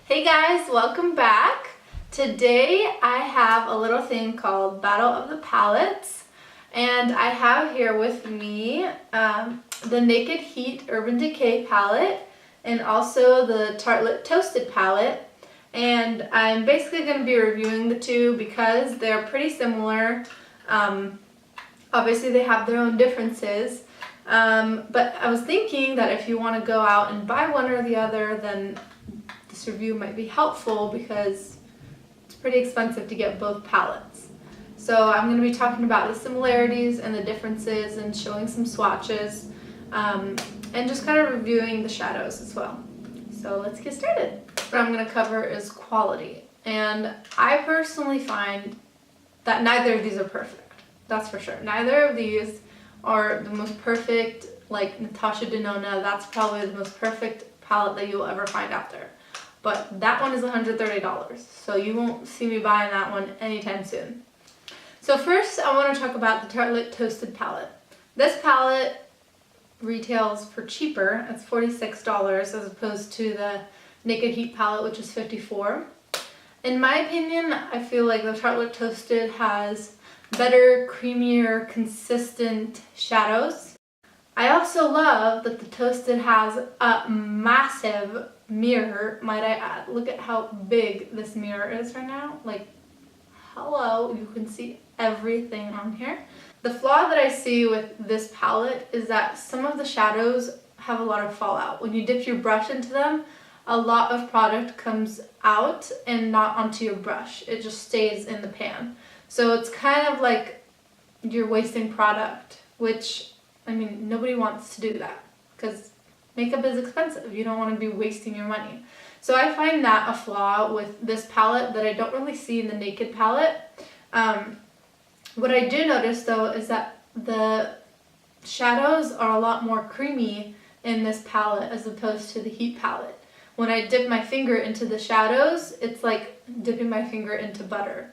Hey guys, welcome back. Today I have a little thing called Battle of the Palettes, and I have here with me the Naked Heat Urban Decay palette and also the Tartlet Toasted palette. And I'm basically going to be reviewing the two because they're pretty similar. Obviously they have their own differences, but I was thinking that if you want to go out and buy one or the other, then this review might be helpful because it's pretty expensive to get both palettes. So I'm going to be talking about the similarities and the differences and showing some swatches, and just kind of reviewing the shadows as well. So let's get started. What I'm going to cover is quality, and I personally find that neither of these are perfect. That's for sure. Neither of these are the most perfect, like Natasha Denona. That's probably the most perfect palette that you'll ever find out there. But that one is $130, so you won't see me buying that one anytime soon. So first, I want to talk about the Tartlet Toasted palette. This palette retails for cheaper. It's $46 as opposed to the Naked Heat palette, which is $54. In my opinion, I feel like the Tartlet Toasted has better, creamier, consistent shadows. I also love that the Toasted has a massive mirror, might I add. Look at how big this mirror is right now. Like, hello, you can see everything on here. The flaw that I see with this palette is that some of the shadows have a lot of fallout. When you dip your brush into them, a lot of product comes out and not onto your brush. It just stays in the pan. So it's kind of like you're wasting product, which, I mean, nobody wants to do that because makeup is expensive. You don't want to be wasting your money. So I find that a flaw with this palette that I don't really see in the Naked palette. What I do notice though is that the shadows are a lot more creamy in this palette as opposed to the Heat palette. When I dip my finger into the shadows, it's like dipping my finger into butter.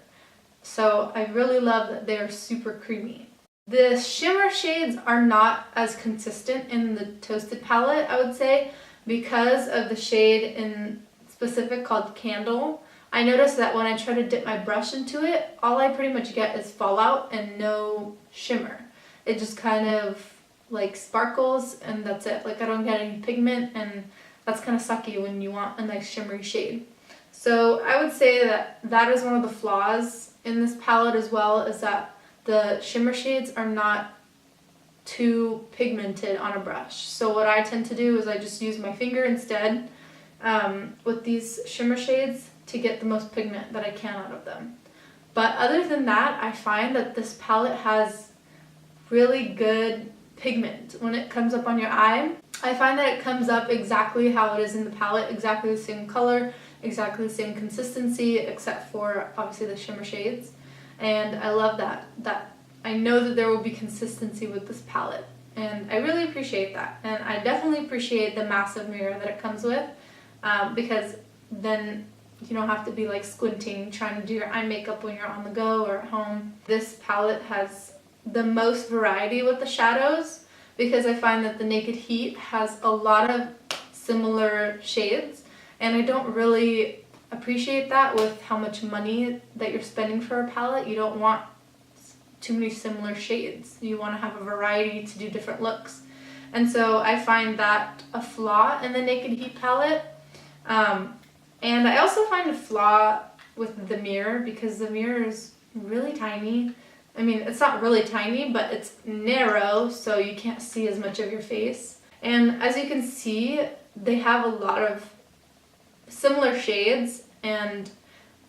So I really love that they're super creamy. The shimmer shades are not as consistent in the Toasted palette, I would say, because of the shade in specific called Candle. I noticed that when I try to dip my brush into it, all I pretty much get is fallout and no shimmer. It just kind of like sparkles and that's it. Like I don't get any pigment, and that's kind of sucky when you want a nice shimmery shade. So I would say that that is one of the flaws in this palette as well, is that the shimmer shades are not too pigmented on a brush. So what I tend to do is I just use my finger instead with these shimmer shades to get the most pigment that I can out of them. But other than that, I find that this palette has really good pigment. When it comes up on your eye, I find that it comes up exactly how it is in the palette, exactly the same color, exactly the same consistency, except for obviously the shimmer shades. And I love that I know that there will be consistency with this palette, and I really appreciate that. And I definitely appreciate the massive mirror that it comes with, because then you don't have to be like squinting trying to do your eye makeup when you're on the go or at home. This palette has the most variety with the shadows because I find that the Naked Heat has a lot of similar shades, and I don't really appreciate that with how much money that you're spending for a palette. You don't want too many similar shades. You want to have a variety to do different looks. And so I find that a flaw in the Naked Heat palette. And I also find a flaw with the mirror because the mirror is really tiny. I mean, it's not really tiny, but it's narrow, so you can't see as much of your face. And as you can see, they have a lot of similar shades and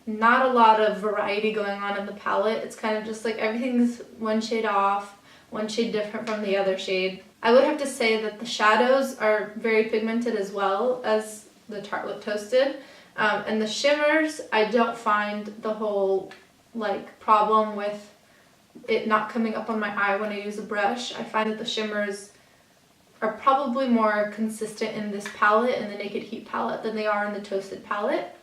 not a lot of variety going on in the palette. It's kind of just like everything's one shade off, one shade different from the other shade. I would have to say that the shadows are very pigmented as well as the Tartlet Toasted. And the shimmers, I don't find the whole like problem with it not coming up on my eye when I use a brush. I find that the shimmers are probably more consistent in this palette, in the Naked Heat palette, than they are in the Toasted palette.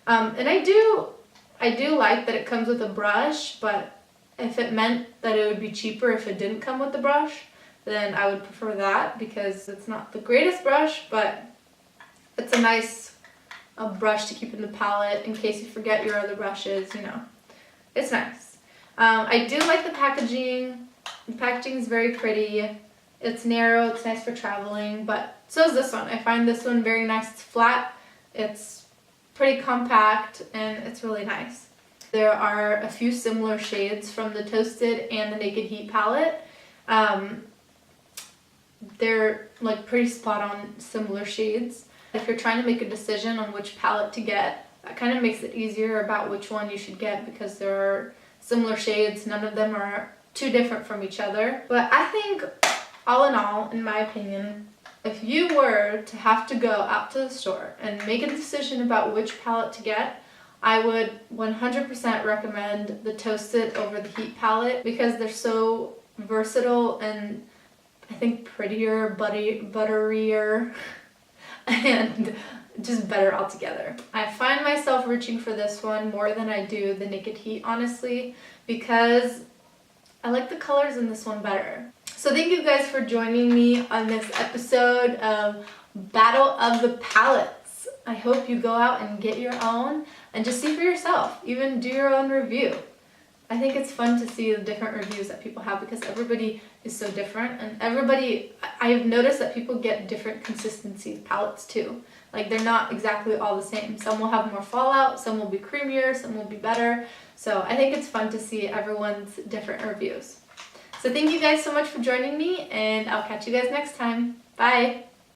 And I do like that it comes with a brush, but if it meant that it would be cheaper if it didn't come with the brush, then I would prefer that because it's not the greatest brush, but it's a nice a brush to keep in the palette in case you forget your other brushes, you know. It's nice. I do like the packaging. The packaging is very pretty. It's narrow, it's nice for traveling, but so is this one. I find this one very nice. It's flat, it's pretty compact, and it's really nice. There are a few similar shades from the Toasted and the Naked Heat palette. They're like pretty spot on similar shades. If you're trying to make a decision on which palette to get, that kind of makes it easier about which one you should get because there are similar shades. None of them are too different from each other. But I think all in all, in my opinion, if you were to have to go out to the store and make a decision about which palette to get, I would 100% recommend the Toasted over the Heat palette because they're so versatile and I think prettier, butterier, and just better altogether. I find myself reaching for this one more than I do the Naked Heat, honestly, because I like the colors in this one better. So thank you guys for joining me on this episode of Battle of the Palettes. I hope you go out and get your own and just see for yourself. Even do your own review. I think it's fun to see the different reviews that people have because everybody is so different, and I've noticed that people get different consistency palettes too. Like they're not exactly all the same. Some will have more fallout, some will be creamier, some will be better. So I think it's fun to see everyone's different reviews. So thank you guys so much for joining me, and I'll catch you guys next time. Bye!